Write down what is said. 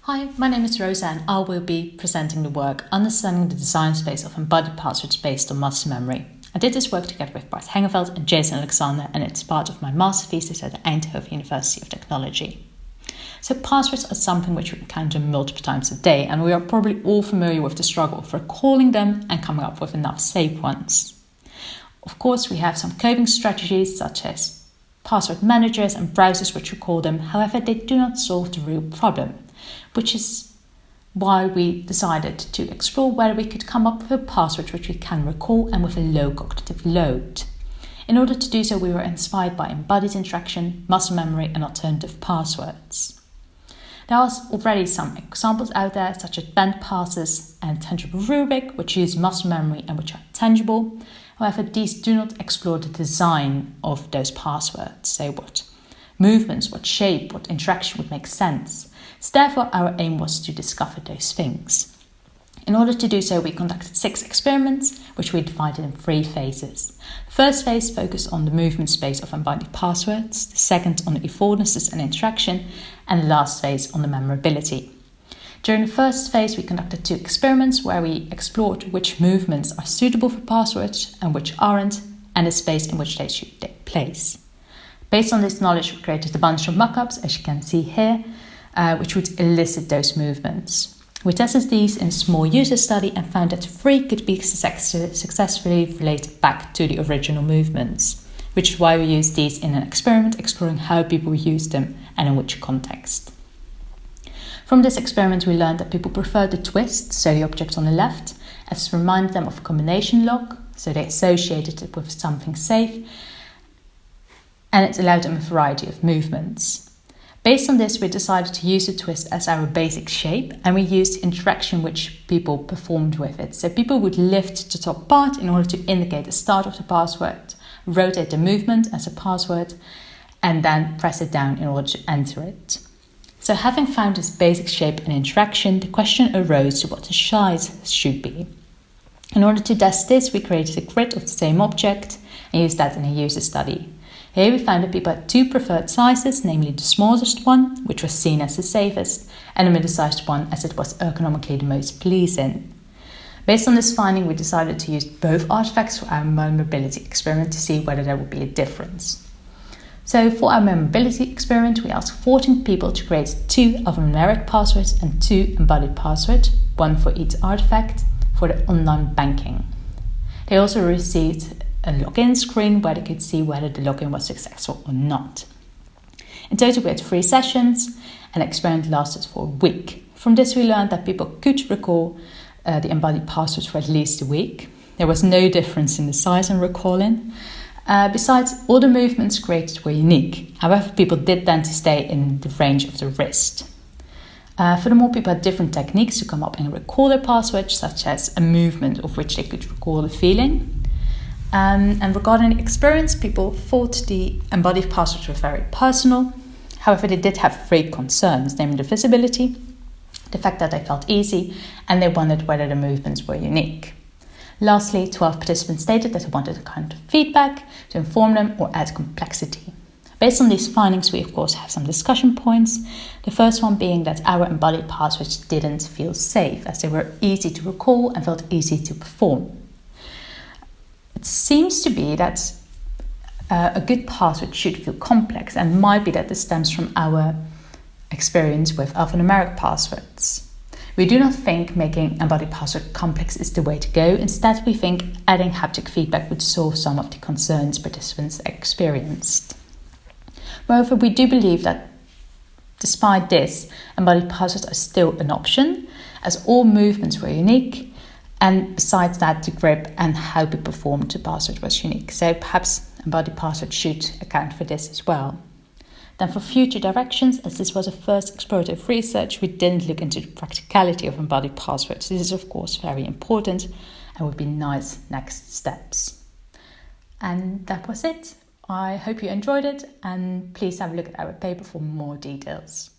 Hi, my name is Rosa and I will be presenting the work Understanding the Design Space of Embodied Passwords Based on Muscle Memory. I did this work together with Bart Hengeveld and Jason Alexander, and it's part of my master thesis at the Eindhoven University of Technology. So passwords are something which we encounter multiple times a day, and we are probably all familiar with the struggle of recalling them and coming up with enough safe ones. Of course, we have some coping strategies such as password managers and browsers which recall them. However, they do not solve the real problem, which is why we decided to explore whether we could come up with a password which we can recall and with a low cognitive load. In order to do so, we were inspired by embodied interaction, muscle memory, and alternative passwords. There are already some examples out there, such as band passes and tangible rubric, which use muscle memory and which are tangible. However, these do not explore the design of those passwords, say what movements, what shape, what interaction would make sense. So therefore, our aim was to discover those things. In order to do so, we conducted 6 experiments, which we divided in 3 phases. The first phase focused on the movement space of embodied passwords, the second on the affordances and interaction, and the last phase on the memorability. During the first phase, we conducted 2 experiments where we explored which movements are suitable for passwords and which aren't, and the space in which they should take place. Based on this knowledge, we created a bunch of mockups, as you can see here, which would elicit those movements. We tested these in a small user study and found that 3 could be successfully related back to the original movements, which is why we used these in an experiment exploring how people use them and in which context. From this experiment, we learned that people prefer the twist, so the object on the left, as to remind them of a combination lock, so they associated it with something safe, and it allowed them a variety of movements. Based on this, we decided to use the twist as our basic shape, and we used the interaction which people performed with it. So people would lift the top part in order to indicate the start of the password, rotate the movement as a password, and then press it down in order to enter it. So having found this basic shape and interaction, the question arose to what the size should be. In order to test this, we created a grid of the same object and used that in a user study. Here we found that people had 2 preferred sizes, namely the smallest one, which was seen as the safest, and the middle-sized one as it was ergonomically the most pleasing. Based on this finding, we decided to use both artifacts for our memorability experiment to see whether there would be a difference. So for our memorability experiment, we asked 14 people to create 2 alphanumeric passwords and 2 embodied passwords, 1 for each artifact, for the online banking. They also received a login screen where they could see whether the login was successful or not. In total, we had 3 sessions, and the experiment lasted for a week. From this, we learned that people could recall the embodied passwords for at least a week. There was no difference in the size and recalling. Besides, all the movements created were unique. However, people did tend to stay in the range of the wrist. Furthermore, people had different techniques to come up and recall their passwords, such as a movement of which they could recall the feeling. And regarding the experience, people thought the embodied passwords were very personal. However, they did have 3 concerns, namely the visibility, the fact that they felt easy, and they wondered whether the movements were unique. Lastly, 12 participants stated that they wanted a kind of feedback to inform them or add complexity. Based on these findings, we of course have some discussion points. The first one being that our embodied passwords didn't feel safe, as they were easy to recall and felt easy to perform. It seems to be that a good password should feel complex, and might be that this stems from our experience with alphanumeric passwords. We do not think making embodied password complex is the way to go. Instead, we think adding haptic feedback would solve some of the concerns participants experienced. Moreover, we do believe that despite this, embodied passwords are still an option, as all movements were unique, and besides that, the grip and how we performed the password was unique. So perhaps embodied password should account for this as well. Then for future directions, as this was a first explorative research, we didn't look into the practicality of embodied passwords. This is of course very important and would be nice next steps. And that was it. I hope you enjoyed it, and please have a look at our paper for more details.